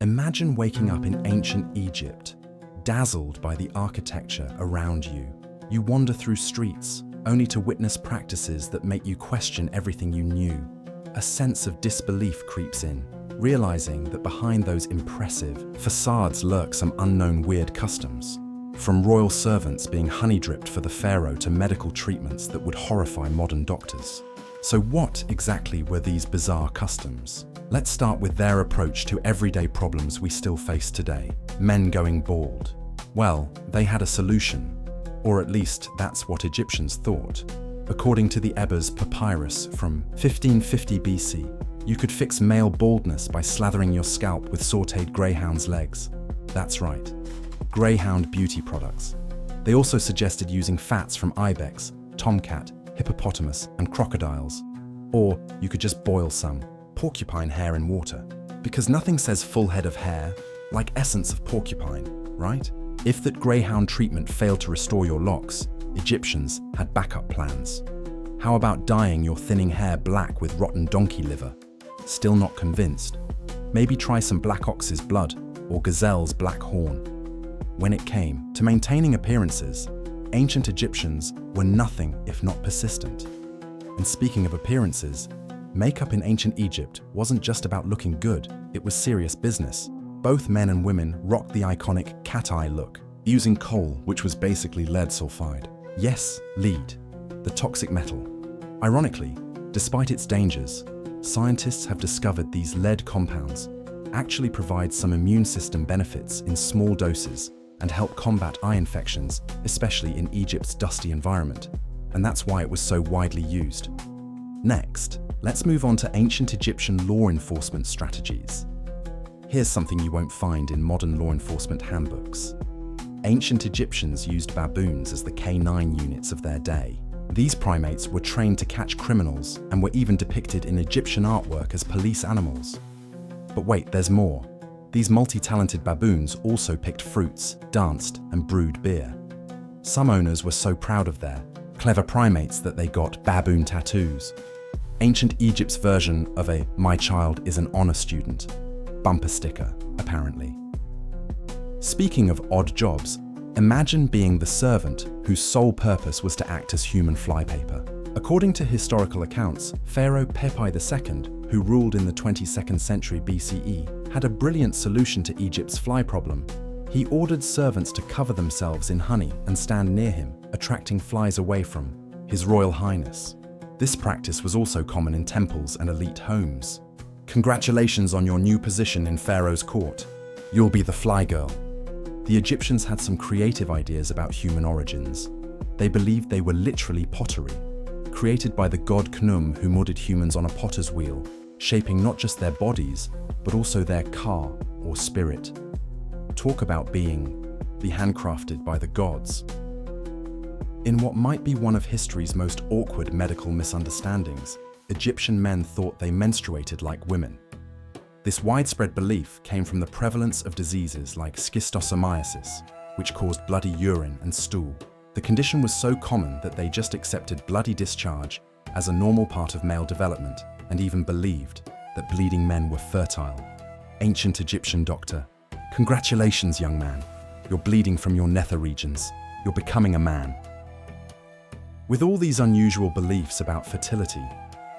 Imagine waking up in ancient Egypt, dazzled by the architecture around you. You wander through streets, only to witness practices that make you question everything you knew. A sense of disbelief creeps in, realizing that behind those impressive facades lurk some unknown weird customs. From royal servants being honey-dripped for the pharaoh to medical treatments that would horrify modern doctors. So what exactly were these bizarre customs? Let's start with their approach to everyday problems we still face today. Men going bald. Well, they had a solution, or at least that's what Egyptians thought. According to the Ebers papyrus from 1550 BC, you could fix male baldness by slathering your scalp with sautéed greyhound's legs. That's right, greyhound beauty products. They also suggested using fats from ibex, tomcat, hippopotamus, and crocodiles. Or you could just boil some porcupine hair in water, because nothing says full head of hair like essence of porcupine, right? If that greyhound treatment failed to restore your locks, Egyptians had backup plans. How about dyeing your thinning hair black with rotten donkey liver? Still not convinced? Maybe try some black ox's blood or gazelle's black horn. When it came to maintaining appearances, ancient Egyptians were nothing if not persistent. And speaking of appearances, makeup in ancient Egypt wasn't just about looking good, it was serious business. Both men and women rocked the iconic cat eye look, using coal, which was basically lead sulfide. Yes, lead, the toxic metal. Ironically, despite its dangers, scientists have discovered these lead compounds actually provide some immune system benefits in small doses and help combat eye infections, especially in Egypt's dusty environment. And that's why it was so widely used. Next, let's move on to ancient Egyptian law enforcement strategies. Here's something you won't find in modern law enforcement handbooks. Ancient Egyptians used baboons as the K9 units of their day. These primates were trained to catch criminals and were even depicted in Egyptian artwork as police animals. But wait, there's more. These multi-talented baboons also picked fruits, danced, and brewed beer. Some owners were so proud of their clever primates that they got baboon tattoos. Ancient Egypt's version of a "my child is an honor student" bumper sticker, apparently. Speaking of odd jobs, imagine being the servant whose sole purpose was to act as human flypaper. According to historical accounts, Pharaoh Pepi II, who ruled in the 22nd century BCE, had a brilliant solution to Egypt's fly problem. He ordered servants to cover themselves in honey and stand near him, attracting flies away from His Royal Highness. This practice was also common in temples and elite homes. Congratulations on your new position in Pharaoh's court. You'll be the fly girl. The Egyptians had some creative ideas about human origins. They believed they were literally pottery, created by the god Khnum, who molded humans on a potter's wheel, shaping not just their bodies, but also their ka, or spirit. Talk about being handcrafted by the gods. In what might be one of history's most awkward medical misunderstandings, Egyptian men thought they menstruated like women. This widespread belief came from the prevalence of diseases like schistosomiasis, which caused bloody urine and stool. The condition was so common that they just accepted bloody discharge as a normal part of male development and even believed that bleeding men were fertile. Ancient Egyptian doctor: congratulations, young man. You're bleeding from your nether regions. You're becoming a man. With all these unusual beliefs about fertility,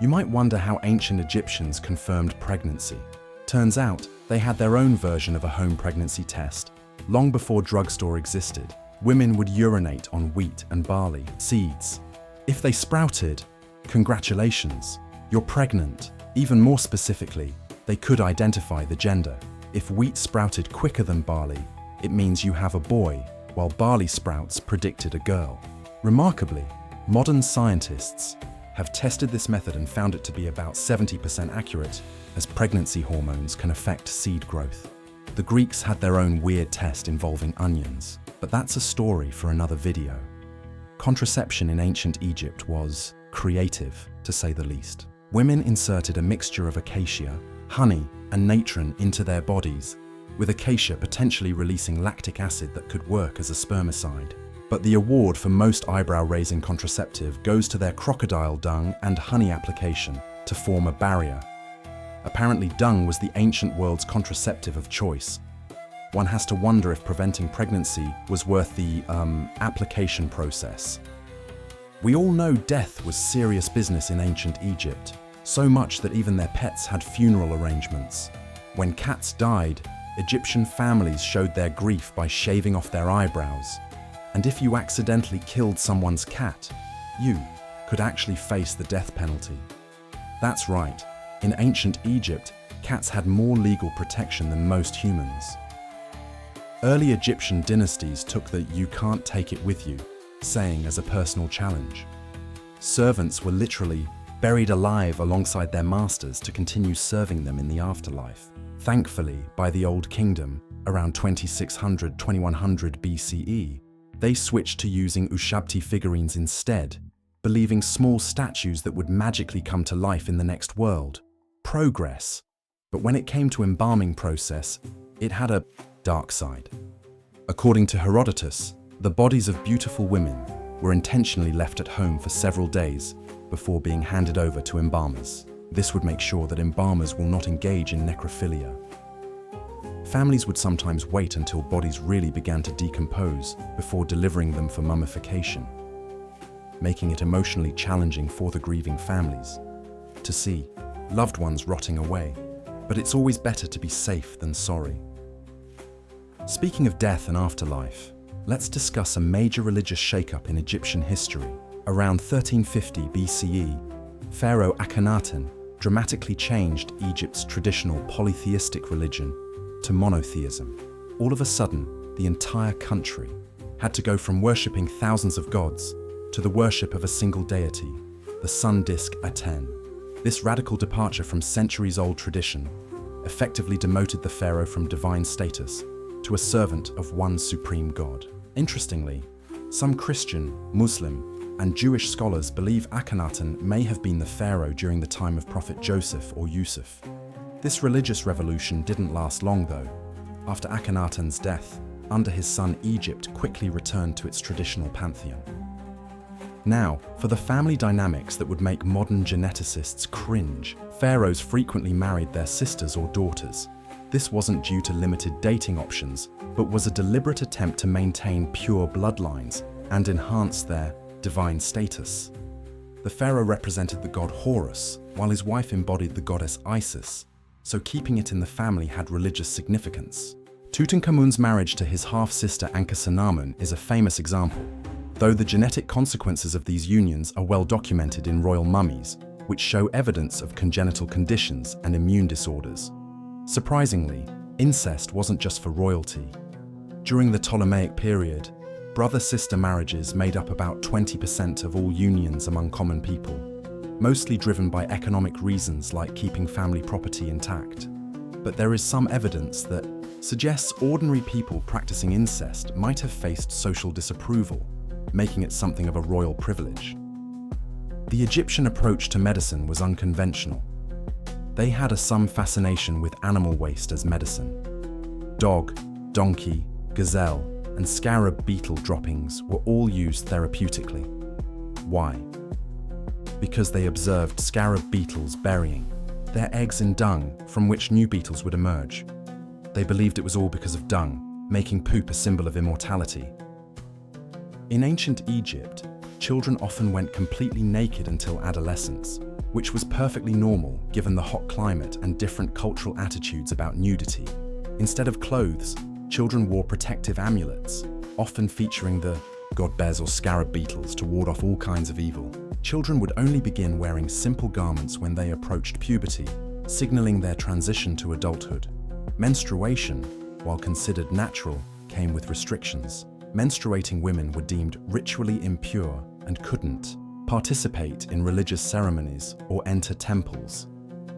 you might wonder how ancient Egyptians confirmed pregnancy. Turns out, they had their own version of a home pregnancy test. Long before drugstore existed, women would urinate on wheat and barley seeds. If they sprouted, congratulations, you're pregnant. Even more specifically, they could identify the gender. If wheat sprouted quicker than barley, it means you have a boy, while barley sprouts predicted a girl. Remarkably, modern scientists have tested this method and found it to be about 70% accurate, as pregnancy hormones can affect seed growth. The Greeks had their own weird test involving onions, but that's a story for another video. Contraception in ancient Egypt was creative, to say the least. Women inserted a mixture of acacia, honey, and natron into their bodies, with acacia potentially releasing lactic acid that could work as a spermicide. But the award for most eyebrow-raising contraceptive goes to their crocodile dung and honey application to form a barrier. Apparently, dung was the ancient world's contraceptive of choice. One has to wonder if preventing pregnancy was worth the application process. We all know death was serious business in ancient Egypt, so much that even their pets had funeral arrangements. When cats died, Egyptian families showed their grief by shaving off their eyebrows. And if you accidentally killed someone's cat, you could actually face the death penalty. That's right, in ancient Egypt, cats had more legal protection than most humans. Early Egyptian dynasties took the "you can't take it with you" saying as a personal challenge. Servants were literally buried alive alongside their masters to continue serving them in the afterlife. Thankfully, by the Old Kingdom, around 2600–2100 BCE, they switched to using ushabti figurines instead, believing small statues that would magically come to life in the next world. Progress. But when it came to embalming process, it had a dark side. According to Herodotus, the bodies of beautiful women were intentionally left at home for several days before being handed over to embalmers. This would make sure that embalmers will not engage in necrophilia. Families would sometimes wait until bodies really began to decompose before delivering them for mummification, making it emotionally challenging for the grieving families to see loved ones rotting away. But it's always better to be safe than sorry. Speaking of death and afterlife, let's discuss a major religious shakeup in Egyptian history. Around 1350 BCE, Pharaoh Akhenaten dramatically changed Egypt's traditional polytheistic religion to monotheism. All of a sudden, the entire country had to go from worshipping thousands of gods to the worship of a single deity, the sun disk Aten. This radical departure from centuries-old tradition effectively demoted the pharaoh from divine status to a servant of one supreme god. Interestingly, some Christian, Muslim, and Jewish scholars believe Akhenaten may have been the pharaoh during the time of Prophet Joseph or Yusuf. This religious revolution didn't last long though. After Akhenaten's death, under his son Egypt quickly returned to its traditional pantheon. Now, for the family dynamics that would make modern geneticists cringe, pharaohs frequently married their sisters or daughters. This wasn't due to limited dating options, but was a deliberate attempt to maintain pure bloodlines and enhance their divine status. The pharaoh represented the god Horus, while his wife embodied the goddess Isis, so keeping it in the family had religious significance. Tutankhamun's marriage to his half-sister Ankhesenamun is a famous example, though the genetic consequences of these unions are well documented in royal mummies, which show evidence of congenital conditions and immune disorders. Surprisingly, incest wasn't just for royalty. During the Ptolemaic period, brother-sister marriages made up about 20% of all unions among common people, mostly driven by economic reasons like keeping family property intact. But there is some evidence that suggests ordinary people practicing incest might have faced social disapproval, making it something of a royal privilege. The Egyptian approach to medicine was unconventional. They had some fascination with animal waste as medicine. Dog, donkey, gazelle, and scarab beetle droppings were all used therapeutically. Why? Because they observed scarab beetles burying their eggs in dung from which new beetles would emerge. They believed it was all because of dung, making poop a symbol of immortality. In ancient Egypt, children often went completely naked until adolescence, which was perfectly normal given the hot climate and different cultural attitudes about nudity. Instead of clothes, children wore protective amulets, often featuring the god bears or scarab beetles to ward off all kinds of evil. Children would only begin wearing simple garments when they approached puberty, signaling their transition to adulthood. Menstruation, while considered natural, came with restrictions. Menstruating women were deemed ritually impure and couldn't participate in religious ceremonies or enter temples.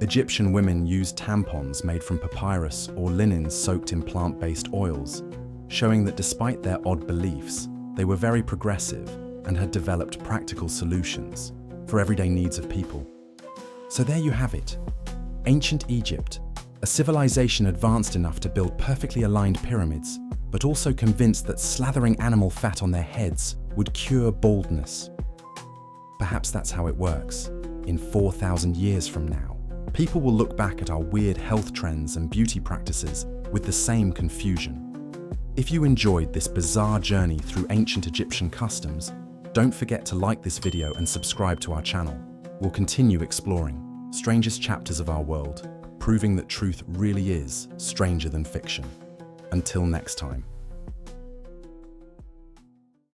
Egyptian women used tampons made from papyrus or linen soaked in plant-based oils, showing that despite their odd beliefs, they were very progressive and had developed practical solutions for everyday needs of people. So there you have it. Ancient Egypt, a civilization advanced enough to build perfectly aligned pyramids, but also convinced that slathering animal fat on their heads would cure baldness. Perhaps that's how it works in 4,000 years from now. People will look back at our weird health trends and beauty practices with the same confusion. If you enjoyed this bizarre journey through ancient Egyptian customs, don't forget to like this video and subscribe to our channel. We'll continue exploring strangest chapters of our world, proving that truth really is stranger than fiction. Until next time.